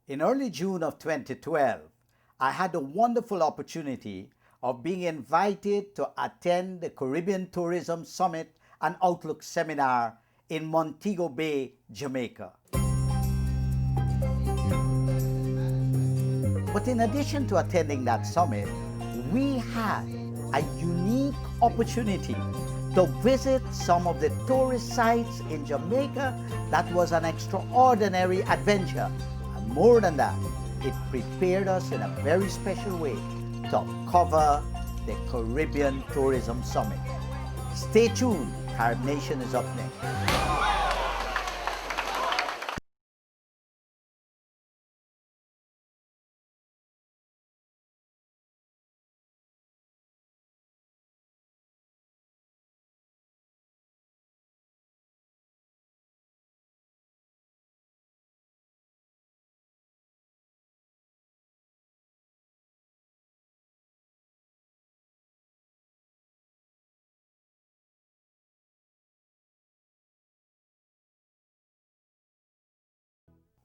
In early June of 2012, I had the wonderful opportunity of being invited to attend the Caribbean Tourism Summit and Outlook Seminar in Montego Bay, Jamaica. But in addition to attending that summit, we had a unique opportunity to visit some of the tourist sites in Jamaica. That was an extraordinary adventure. And more than that, it prepared us in a very special way to cover the Caribbean Tourism Summit. Stay tuned, Carib Nation is up next.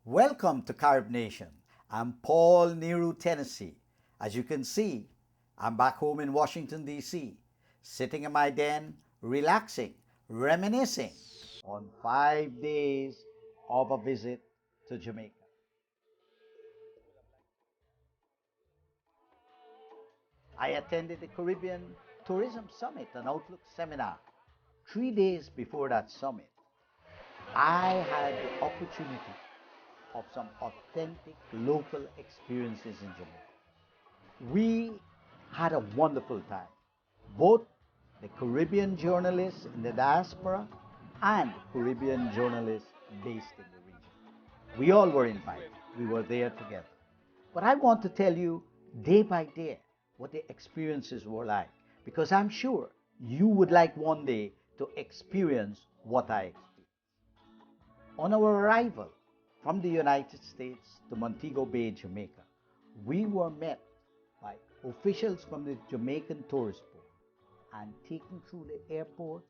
Welcome to Carib Nation. I'm Paul Nehru, Tennessee. As you can see, I'm back home in Washington, D.C., sitting in my den, relaxing, reminiscing on 5 days of a visit to Jamaica. I attended the Caribbean Tourism Summit and Outlook Seminar. 3 days before that summit, I had the opportunity of some authentic local experiences in Jamaica. We had a wonderful time. Both the Caribbean journalists in the diaspora and Caribbean journalists based in the region. We all were invited. We were there together. But I want to tell you day by day what the experiences were like, because I'm sure you would like one day to experience what I experienced. On our arrival from the United States to Montego Bay, Jamaica, we were met by officials from the Jamaican Tourist Board and taken through the airport.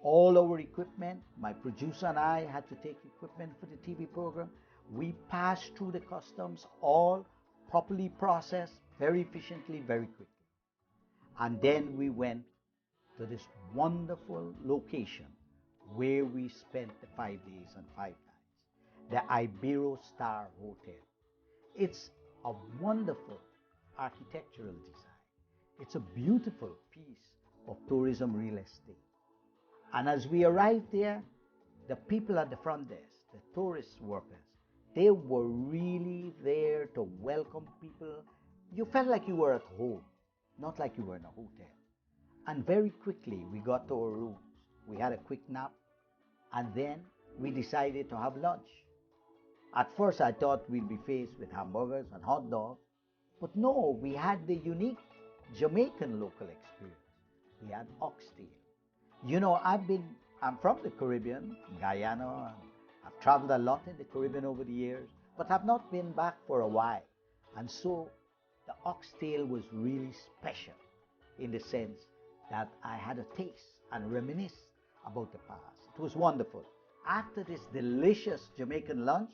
All our equipment, my producer and I had to take equipment for the TV program. We passed through the customs, all properly processed, very efficiently, very quickly. And then we went to this wonderful location where we spent the 5 days and 5 nights. The Ibero Star Hotel. It's a wonderful architectural design. It's a beautiful piece of tourism real estate. And as we arrived there, the people at the front desk, the tourist workers, they were really there to welcome people. You felt like you were at home, not like you were in a hotel. And very quickly we got to our rooms. We had a quick nap, and then we decided to have lunch. At first I thought we'd be faced with hamburgers and hot dogs, but no, we had the unique Jamaican local experience. We had oxtail. You know, I'm from the Caribbean, Guyana, and I've traveled a lot in the Caribbean over the years, but I've not been back for a while. And so the oxtail was really special in the sense that I had a taste and reminisce about the past. It was wonderful. After this delicious Jamaican lunch,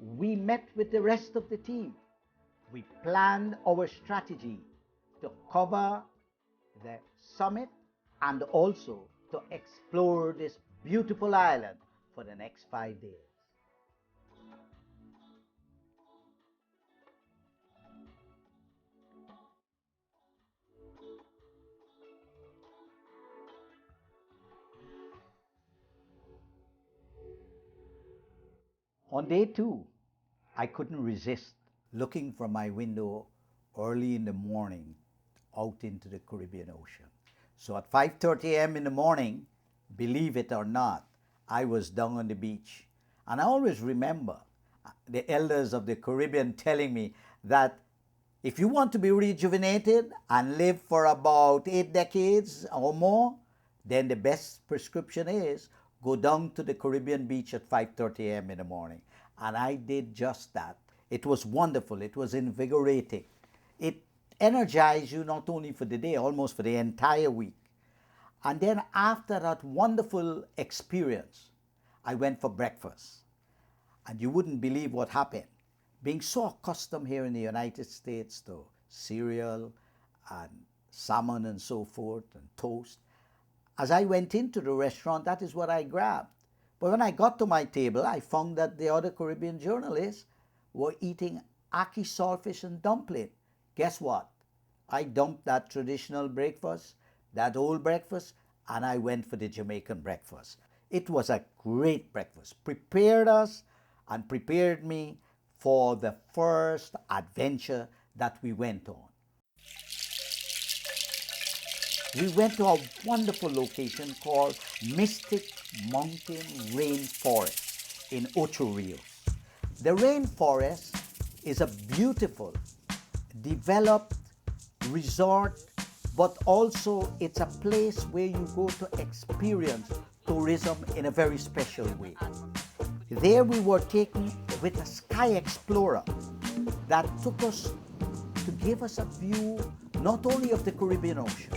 we met with the rest of the team. We planned our strategy to cover the summit and also to explore this beautiful island for the next 5 days. On day 2, I couldn't resist looking from my window early in the morning out into the Caribbean Ocean. So at 5:30 a.m. in the morning, believe it or not, I was down on the beach. And I always remember the elders of the Caribbean telling me that if you want to be rejuvenated and live for about 8 decades or more, then the best prescription is go down to the Caribbean beach at 5:30 a.m. in the morning. And I did just that. It was wonderful. It was invigorating. It energized you not only for the day, almost for the entire week. And then after that wonderful experience, I went for breakfast. And you wouldn't believe what happened. being so accustomed here in the United States to cereal and salmon and so forth and toast, as I went into the restaurant, that is what I grabbed. But when I got to my table, I found that the other Caribbean journalists were eating ackee saltfish and dumpling. Guess what? I dumped that traditional breakfast, that old breakfast, and I went for the Jamaican breakfast. It was a great breakfast. Prepared us and prepared me for the first adventure that we went on. We went to a wonderful location called Mystic Mountain Rainforest in Ocho Rios. The rainforest is a beautiful, developed resort, but also it's a place where you go to experience tourism in a very special way. There we were taken with a Sky Explorer that took us to give us a view not only of the Caribbean Ocean,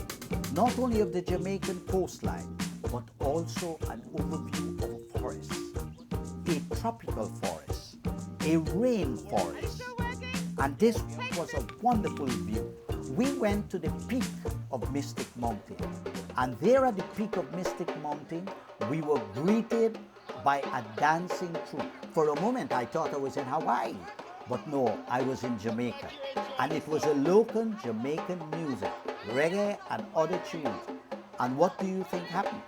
not only of the Jamaican coastline, but also an overview of a forest, a tropical forest, a rainforest. And this was a wonderful view. We went to the peak of Mystic Mountain, and there at the peak of Mystic Mountain, we were greeted by a dancing troupe. For a moment, I thought I was in Hawaii, but no, I was in Jamaica. And it was a local Jamaican music, reggae and other tunes. And what do you think happened?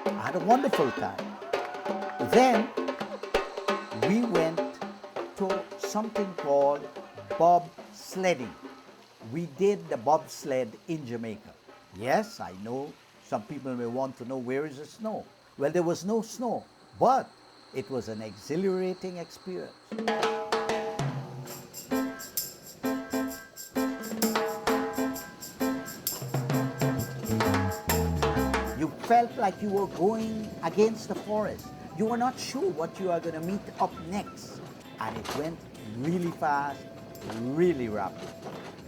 I had a wonderful time. Then we went to something called bobsledding. We did the bobsled in Jamaica. Yes, I know some people may want to know where is the snow. Well, there was no snow, but it was an exhilarating experience. You felt like you were going against the forest. You were not sure what you are going to meet up next. And it went really fast, really rapid.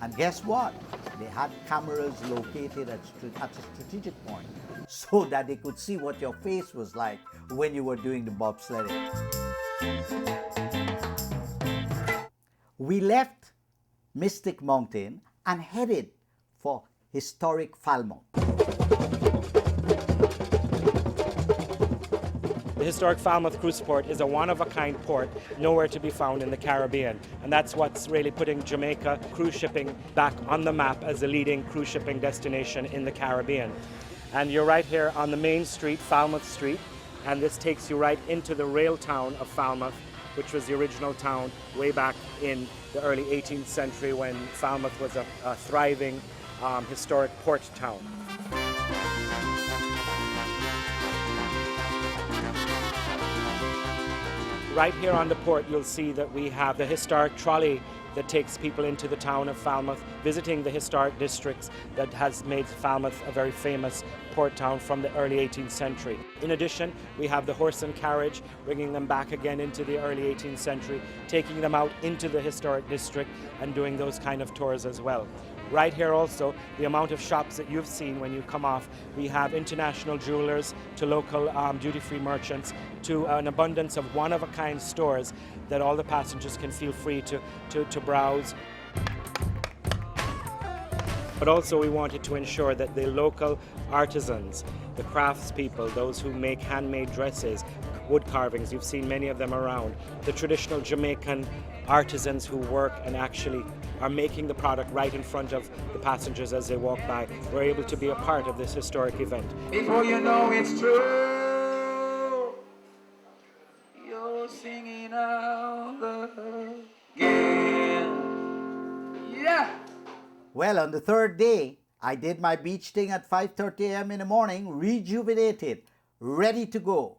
And guess what? They had cameras located at a strategic point so that they could see what your face was like when you were doing the bobsledding. We left Mystic Mountain and headed for historic Falmouth. The historic Falmouth cruise port is a one-of-a-kind port, nowhere to be found in the Caribbean. And that's what's really putting Jamaica cruise shipping back on the map as a leading cruise shipping destination in the Caribbean. And you're right here on the main street, Falmouth Street, and this takes you right into the rail town of Falmouth, which was the original town way back in the early 18th century when Falmouth was a thriving historic port town. Right here on the port, you'll see that we have the historic trolley that takes people into the town of Falmouth, visiting the historic districts that has made Falmouth a very famous port town from the early 18th century. In addition, we have the horse and carriage, bringing them back again into the early 18th century, taking them out into the historic district and doing those kind of tours as well. Right here also, the amount of shops that you've seen when you come off, we have international jewelers to local duty-free merchants to an abundance of one-of-a-kind stores that all the passengers can feel free to browse. But also we wanted to ensure that the local artisans, the craftspeople, those who make handmade dresses, wood carvings, you've seen many of them around, the traditional Jamaican artisans who work and actually are making the product right in front of the passengers as they walk by, were able to be a part of this historic event. Before you know it's true, you're singing out again. Yeah! Well, on the third day, I did my beach thing at 5:30 a.m. in the morning, rejuvenated, ready to go.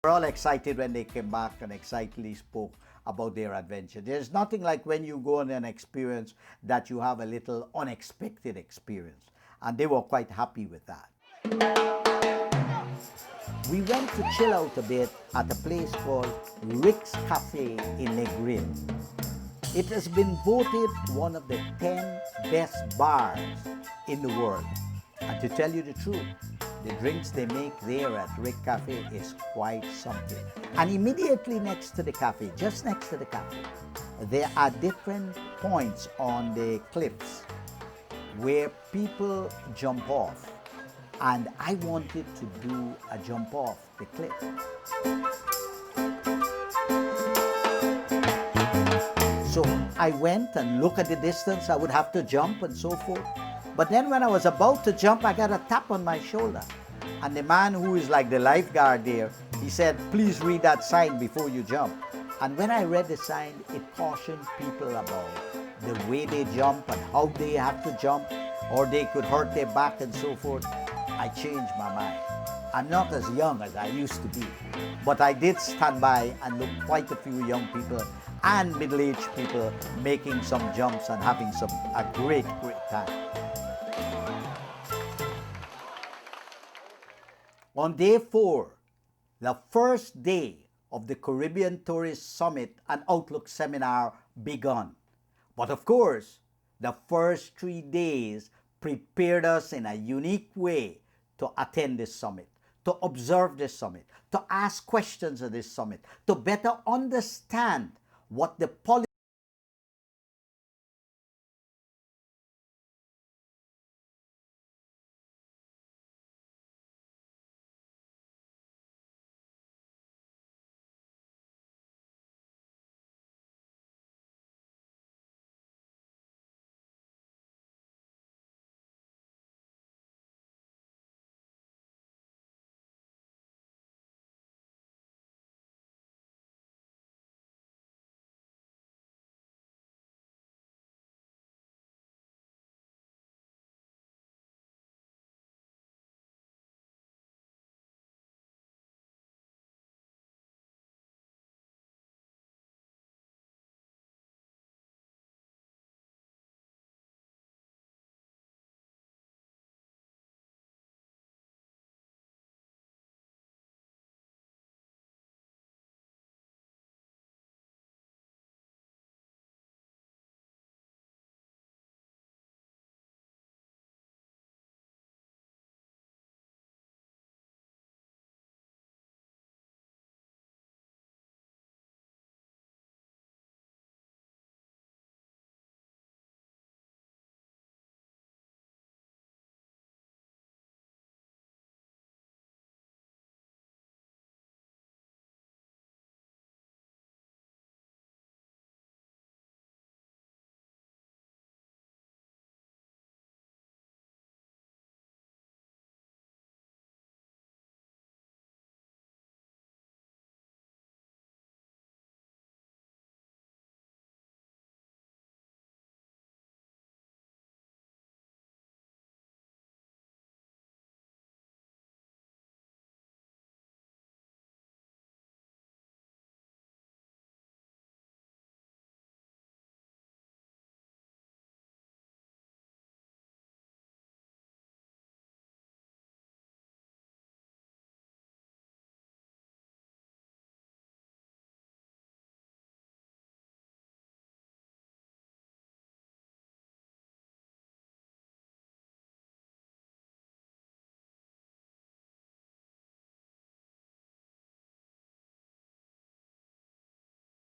We're all excited when they came back and excitedly spoke about their adventure. There's nothing like when you go on an experience that you have a little unexpected experience. And they were quite happy with that. We went to chill out a bit at a place called Rick's Cafe in Negrin. It has been voted one of the 10 best bars in the world. And to tell you the truth, the drinks they make there at Rick Cafe is quite something. And immediately next to the cafe, just next to the cafe, there are different points on the cliffs where people jump off. And I wanted to do a jump off the cliff. So I went and looked at the distance I would have to jump and so forth. But then when I was about to jump, I got a tap on my shoulder. And the man who is like the lifeguard there, he said, please read that sign before you jump. And when I read the sign, it cautioned people about the way they jump and how they have to jump, or they could hurt their back and so forth. I changed my mind. I'm not as young as I used to be, but I did stand by and look quite a few young people and middle-aged people making some jumps and having a great time. On day 4, the first day of the Caribbean Tourist Summit and Outlook Seminar begun. But of course, the first 3 days prepared us in a unique way to attend this summit, to observe this summit, to ask questions at this summit, to better understand what the policy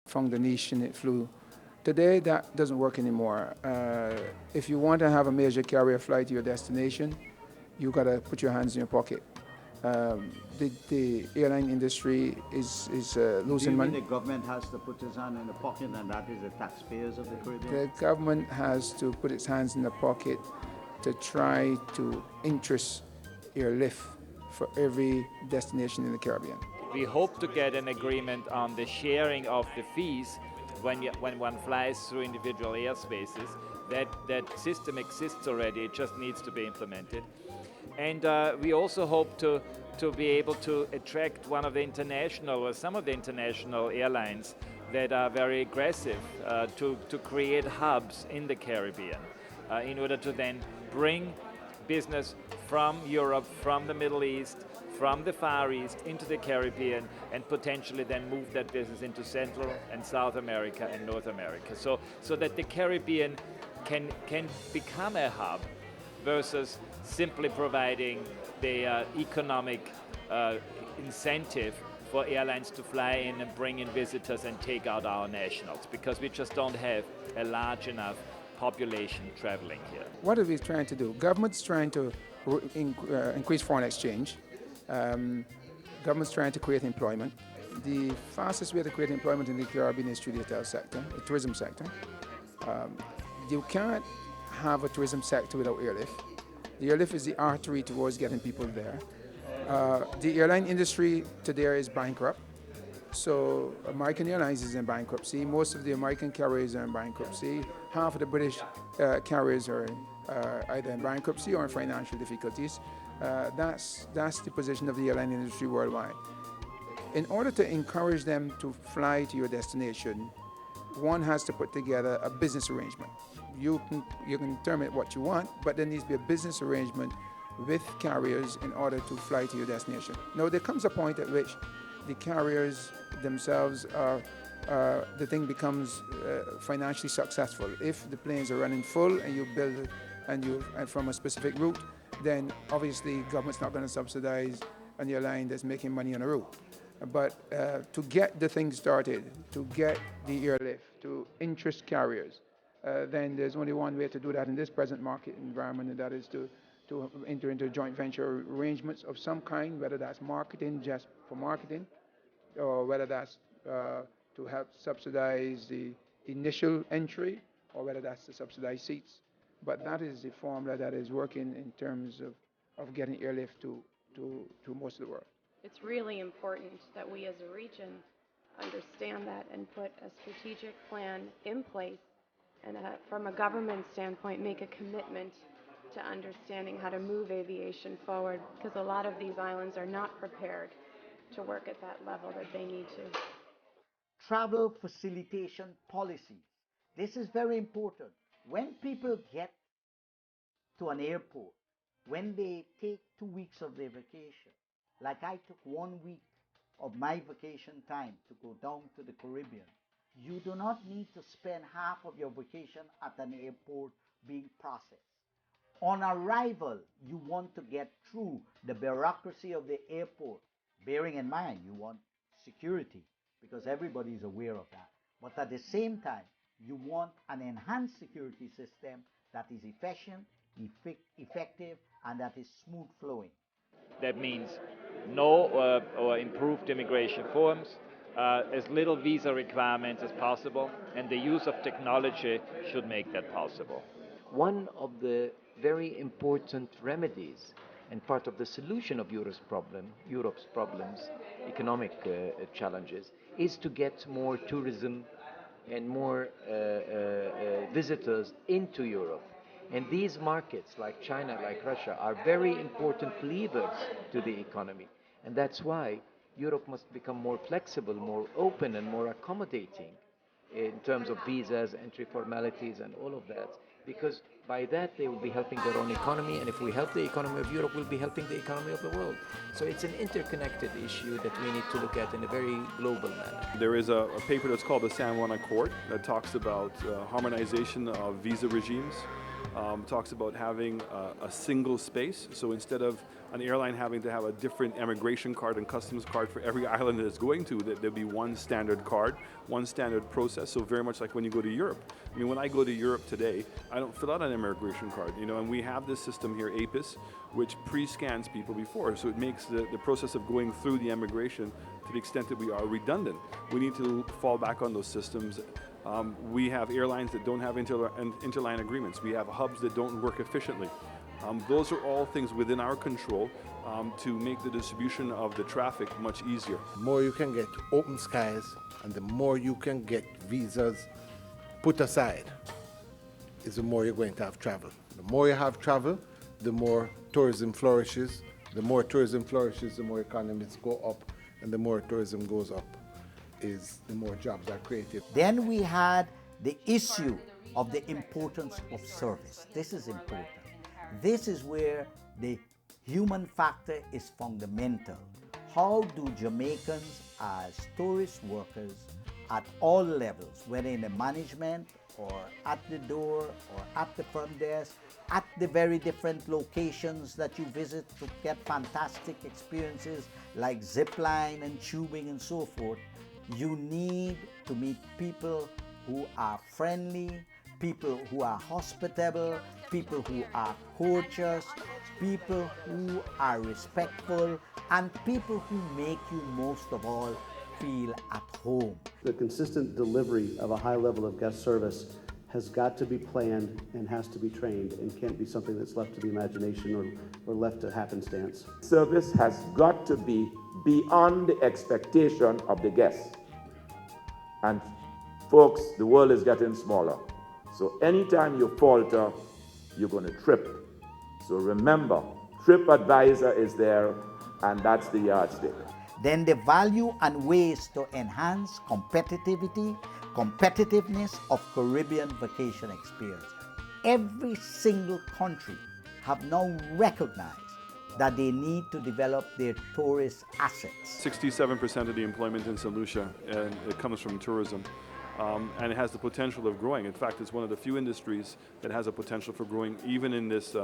from the nation it flew. Today, that doesn't work anymore. If you want to have a major carrier fly to your destination, you got to put your hands in your pocket. The airline industry is losing money. The government has to put its hand in the pocket, and that is the taxpayers of the Caribbean? The government has to put its hands in the pocket to try to interest airlift for every destination in the Caribbean. We hope to get an agreement on the sharing of the fees when one flies through individual airspaces. That system exists already, it just needs to be implemented. And we also hope to to be able to attract one of the international or some of the international airlines that are very aggressive to create hubs in the Caribbean in order to then bring business from Europe, from the Middle East, from the Far East into the Caribbean, and potentially then move that business into Central and South America and North America. So that the Caribbean can become a hub versus simply providing the economic incentive for airlines to fly in and bring in visitors and take out our nationals, because we just don't have a large enough population traveling here. What are we trying to do? Government's trying to increase foreign exchange. Government's trying to create employment. The fastest way to create employment in the Caribbean is through the hotel sector, the tourism sector. You can't have a tourism sector without airlift. The airlift is the artery towards getting people there. The airline industry today is bankrupt. So American Airlines is in bankruptcy. Most of the American carriers are in bankruptcy. Half of the British carriers are either in bankruptcy or in financial difficulties. That's the position of the airline industry worldwide. In order to encourage them to fly to your destination, one has to put together a business arrangement. You can determine what you want, but there needs to be a business arrangement with carriers in order to fly to your destination. Now, there comes a point at which the carriers themselves the thing becomes financially successful. If the planes are running full and you build and from a specific route, then obviously government's not going to subsidize an airline that's making money on a route. But to get the thing started, to get the airlift, to interest carriers, then there's only one way to do that in this present market environment, and that is to enter into joint venture arrangements of some kind, whether that's marketing, just for marketing, or whether that's to help subsidize the initial entry, or whether that's to subsidize seats. But that is the formula that is working in terms of getting airlift to most of the world. It's really important that we as a region understand that and put a strategic plan in place, and from a government standpoint make a commitment to understanding how to move aviation forward, because a lot of these islands are not prepared to work at that level that they need to. Travel facilitation policies. This is very important. When people get to an airport, when they take 2 weeks of their vacation, like I took 1 week of my vacation time to go down to the Caribbean, you do not need to spend half of your vacation at an airport being processed. On arrival, you want to get through the bureaucracy of the airport, bearing in mind you want security, because everybody is aware of that. But at the same time, you want an enhanced security system that is efficient, effective, and that is smooth flowing. That means no or improved immigration forms, as little visa requirements as possible, and the use of technology should make that possible. One of the very important remedies and part of the solution of Europe's problems, economic challenges, is to get more tourism and more visitors into Europe. And these markets, like China, like Russia, are very important levers to the economy. And that's why Europe must become more flexible, more open, and more accommodating in terms of visas, entry formalities, and all of that. Because by that, they will be helping their own economy. And if we help the economy of Europe, we'll be helping the economy of the world. So it's an interconnected issue that we need to look at in a very global manner. There is a paper that's called the San Juan Accord that talks about harmonization of visa regimes. Talks about having a single space. So instead of an airline having to have a different immigration card and customs card for every island that it's going to, that there'll be one standard card, one standard process. So very much like when you go to Europe. I mean, when I go to Europe today, I don't fill out an immigration card, and we have this system here, APIS, which pre-scans people before. So it makes the process of going through the immigration, to the extent that we are redundant. We need to fall back on those systems. We have airlines that don't have interline agreements. We have hubs that don't work efficiently. Those are all things within our control to make the distribution of the traffic much easier. The more you can get open skies and the more you can get visas put aside is the more you're going to have travel. The more you have travel, the more tourism flourishes, The more tourism flourishes, the more economies go up, and the more tourism goes up, is the more jobs are created. Then we had the issue of the importance of service. This is important. This is where the human factor is fundamental. How do Jamaicans as tourist workers at all levels, whether in the management or at the door or at the front desk, at the very different locations that you visit to get fantastic experiences like zip line and tubing and so forth, you need to meet people who are friendly, people who are hospitable, people who are courteous, people who are respectful, and people who make you most of all feel at home. The consistent delivery of a high level of guest service has got to be planned and has to be trained and can't be something that's left to the imagination or left to happenstance. Service has got to be beyond the expectation of the guests. And folks, the world is getting smaller. So anytime you falter, you're going to trip. So remember, TripAdvisor is there, and that's the yardstick. Then the value and ways to enhance competitiveness of Caribbean vacation experience. Every single country have now recognized that they need to develop their tourist assets. 67% of the employment in St. Lucia, and it comes from tourism. And it has the potential of growing. In fact, it's one of the few industries that has a potential for growing even in this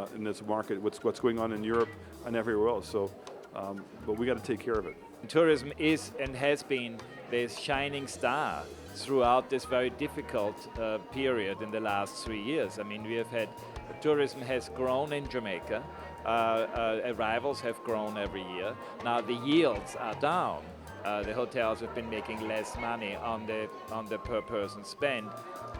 market, what's going on in Europe and everywhere else. So, but we got to take care of it. Tourism is and has been the shining star throughout this very difficult period in the last 3 years. I mean, we have had, tourism has grown in Jamaica, arrivals have grown every year. Now the yields are down. The hotels have been making less money on the per person spend,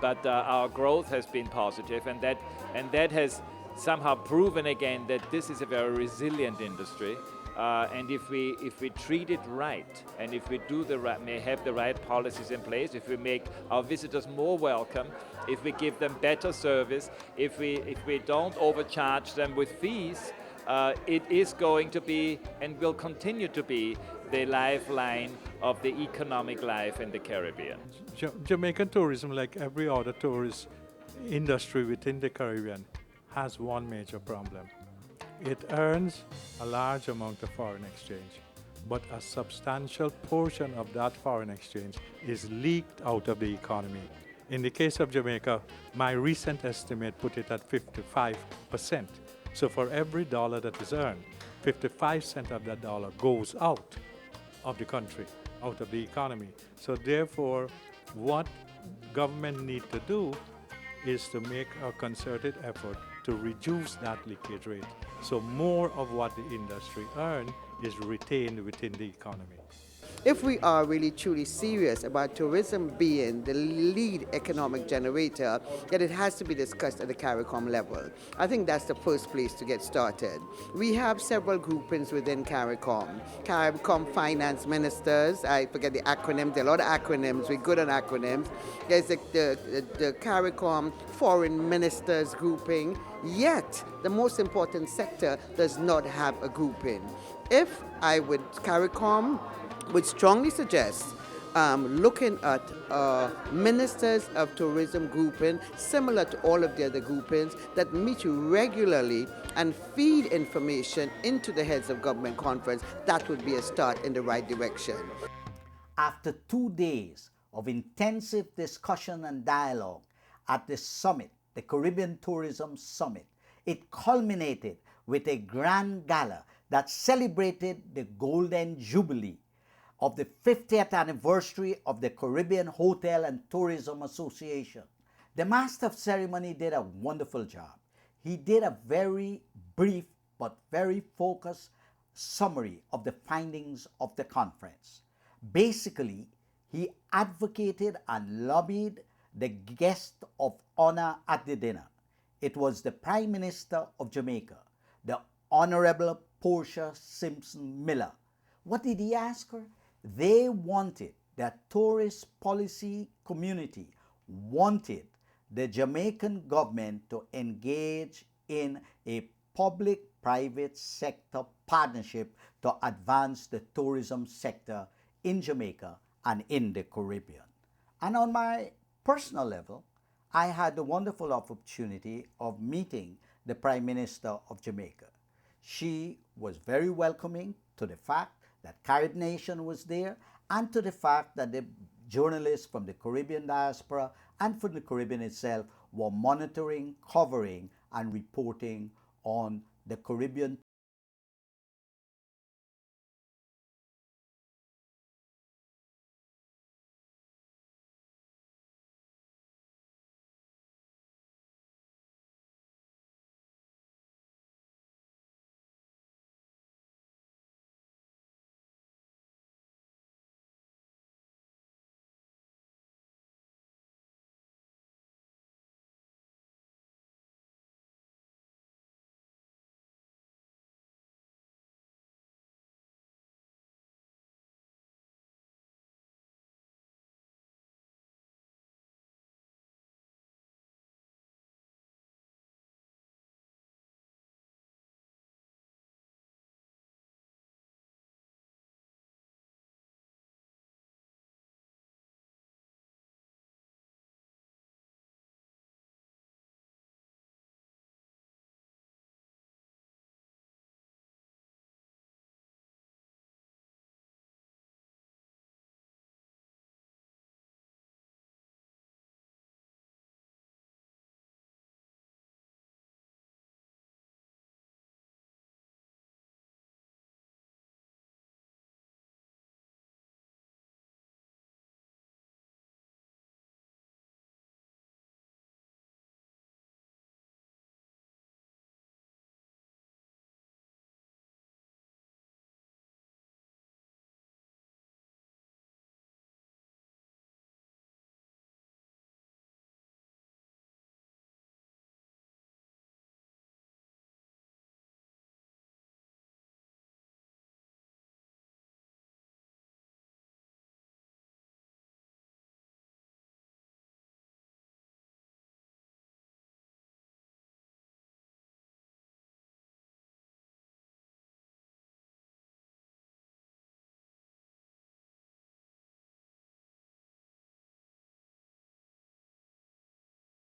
but our growth has been positive, and that has somehow proven again that this is a very resilient industry. And if we treat it right, and if we do may have the right policies in place, if we make our visitors more welcome, if we give them better service, if we don't overcharge them with fees, it is going to be and will continue to be the lifeline of the economic life in the Caribbean. Jamaican tourism, like every other tourist industry within the Caribbean, has one major problem. It earns a large amount of foreign exchange, but a substantial portion of that foreign exchange is leaked out of the economy. In the case of Jamaica, my recent estimate put it at 55%. So for every dollar that is earned, 55 cents of that dollar goes out of the country, out of the economy. So therefore, what government need to do is to make a concerted effort to reduce that leakage rate. So more of what the industry earns is retained within the economy. If we are really truly serious about tourism being the lead economic generator, then it has to be discussed at the CARICOM level. I think that's the first place to get started. We have several groupings within CARICOM. CARICOM Finance Ministers, I forget the acronym, there are a lot of acronyms, we're good on acronyms. There's the CARICOM Foreign Ministers grouping, yet the most important sector does not have a grouping. If I would CARICOM would strongly suggest looking at ministers of tourism grouping, similar to all of the other groupings, that meet regularly and feed information into the heads of government conference. That would be a start in the right direction. After 2 days of intensive discussion and dialogue at the summit, the Caribbean Tourism Summit, it culminated with a grand gala that celebrated the Golden Jubilee of the 50th anniversary of the Caribbean Hotel and Tourism Association. The Master of Ceremony did a wonderful job. He did a very brief but very focused summary of the findings of the conference. Basically, he advocated and lobbied the guest of honor at the dinner. It was the Prime Minister of Jamaica, the Honorable Portia Simpson Miller. What did he ask her? They wanted, the tourist policy community wanted the Jamaican government to engage in a public-private sector partnership to advance the tourism sector in Jamaica and in the Caribbean. And on my personal level, I had the wonderful opportunity of meeting the Prime Minister of Jamaica. She was very welcoming to the fact that Carib Nation was there and to the fact that the journalists from the Caribbean diaspora and from the Caribbean itself were monitoring, covering, and reporting on the Caribbean